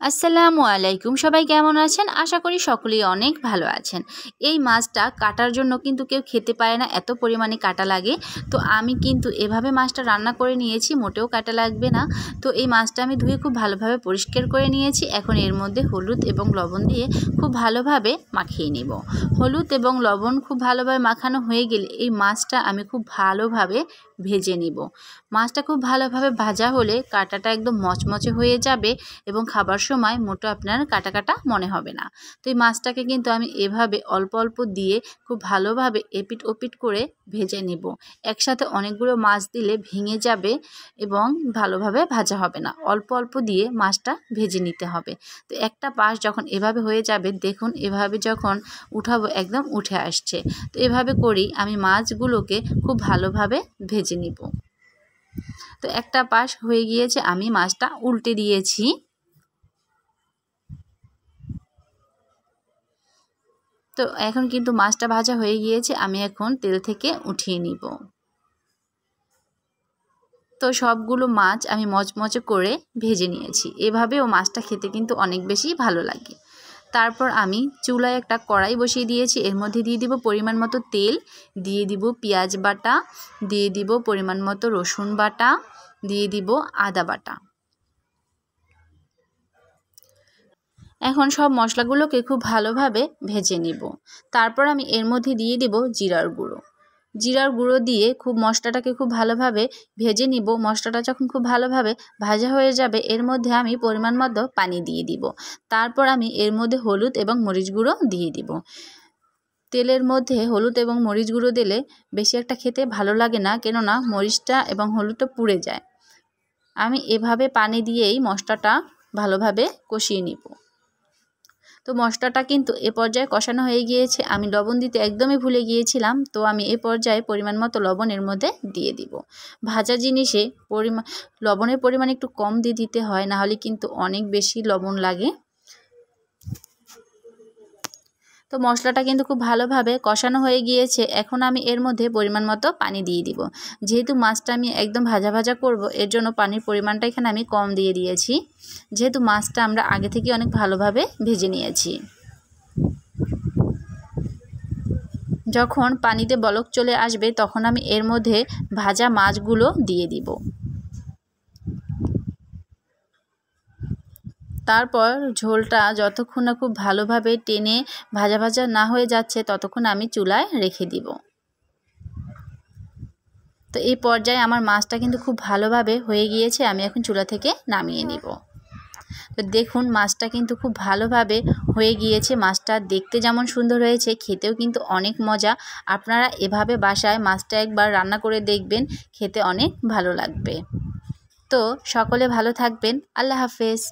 আসসালামু আলাইকুম। সবাই কেমন আছেন? আশা করি সকলেই অনেক ভালো আছেন। এই মাছটা কাটার জন্য কিন্তু কেউ খেতে পারে না, এত পরিমাণে কাটা লাগে। তো আমি কিন্তু এভাবে মাছটা রান্না করে নিয়েছি, মোটেও কাটা লাগবে না। তো এই মাছটা আমি ধুয়ে খুব ভালোভাবে পরিষ্কার করে নিয়েছি। এখন এর মধ্যে হলুদ এবং লবণ দিয়ে খুব ভালোভাবে মাখিয়ে নিব। হলুদ এবং লবণ খুব ভালোভাবে মাখানো হয়ে গেলে এই মাছটা আমি খুব ভালোভাবে ভেজে নিব। মাছটা খুব ভালোভাবে ভাজা হলে কাটাটা একদম মচমচে হয়ে যাবে এবং খাবার সময় মোটো আপনার কাটা কাটা মনে হবে না। তো এই মাছটাকে কিন্তু আমি এভাবে অল্প অল্প দিয়ে খুব ভালোভাবে এপিট ওপিট করে ভেজে নিব। একসাথে অনেকগুলো মাছ দিলে ভেঙে যাবে এবং ভালোভাবে ভাজা হবে না। অল্প অল্প দিয়ে মাছটা ভেজে নিতে হবে। তো একটা পাশ যখন এভাবে হয়ে যাবে, দেখুন এভাবে যখন উঠাবো একদম উঠে আসছে। তো এভাবে করেই আমি মাছগুলোকে খুব ভালোভাবে ভেজে নিব। তো একটা পাশ হয়ে গিয়েছে, আমি মাছটা উল্টে দিয়েছি। তো এখন কিন্তু মাছটা ভাজা হয়ে গিয়েছে, আমি এখন তেল থেকে উঠিয়ে নিব। তো সবগুলো মাছ আমি মচমচে করে ভেজে নিয়েছি। এভাবেও মাছটা খেতে কিন্তু অনেক বেশি ভালো লাগে। তারপর আমি চুলায় একটা কড়াই বসিয়ে দিয়েছি। এর মধ্যে দিয়ে দিব পরিমাণ মতো তেল, দিয়ে দিব পেঁয়াজ বাটা, দিয়ে দিব পরিমাণ মতো রসুন বাটা, দিয়ে দিব আদা বাটা। এখন সব মশলাগুলোকে খুব ভালোভাবে ভেজে নিব। তারপর আমি এর মধ্যে দিয়ে দিব জিরার গুঁড়ো। জিরার গুঁড়ো দিয়ে খুব মশলাটাকে খুব ভালোভাবে ভেজে নিব। মশলাটা যখন খুব ভালোভাবে ভাজা হয়ে যাবে, এর মধ্যে আমি পরিমাণ মতো পানি দিয়ে দিব। তারপর আমি এর মধ্যে হলুদ এবং মরিচ গুঁড়ো দিয়ে দিব। তেলের মধ্যে হলুদ এবং মরিচ গুঁড়ো দিলে বেশি একটা খেতে ভালো লাগে না, কেননা মরিচটা এবং হলুদটা পুড়ে যায়। আমি এভাবে পানি দিয়েই মশলাটা ভালোভাবে কষিয়ে নিব। তো মশলাটা কিন্তু এ পর্যায়ে কষানো হয়ে গিয়েছে। আমি লবণ দিতে একদমই ভুলে গিয়েছিলাম। তো আমি এ পর্যায়ে পরিমাণ মতো লবণ এর মধ্যে দিয়ে দিব। ভাজা জিনিসে লবণের পরিমাণ একটু কম দিয়ে দিতে হয়, না হলে কিন্তু অনেক বেশি লবণ লাগে। তো মশলাটা কিন্তু খুব ভালোভাবে কষানো হয়ে গিয়েছে। এখন আমি এর মধ্যে পরিমাণ মতো পানি দিয়ে দিব। যেহেতু মাছটা আমি একদম ভাজা ভাজা করব, এর জন্য পানির পরিমাণটা এখানে আমি কম দিয়ে দিয়েছি, যেহেতু মাছটা আমরা আগে থেকে অনেক ভালোভাবে ভেজে নিয়েছি। যখন পানিতে বলক চলে আসবে, তখন আমি এর মধ্যে ভাজা মাছগুলো দিয়ে দিব। তারপর ঝোলটা যতক্ষণ না খুব ভালোভাবে টেনে ভাজা ভাজা না হয়ে যাচ্ছে, ততক্ষণ আমি চুলায় রেখে দিব। তো এই পর্যায়ে আমার মাছটা কিন্তু খুব ভালোভাবে হয়ে গিয়েছে। আমি এখন চুলা থেকে নামিয়ে নিব। তো দেখুন মাছটা কিন্তু খুব ভালোভাবে হয়ে গিয়েছে। মাছটা দেখতে যেমন সুন্দর হয়েছে, খেতেও কিন্তু অনেক মজা। আপনারা এভাবে বাসায় মাছটা একবার রান্না করে দেখবেন, খেতে অনেক ভালো লাগবে। তো সকলে ভালো থাকবেন। আল্লাহ হাফেজ।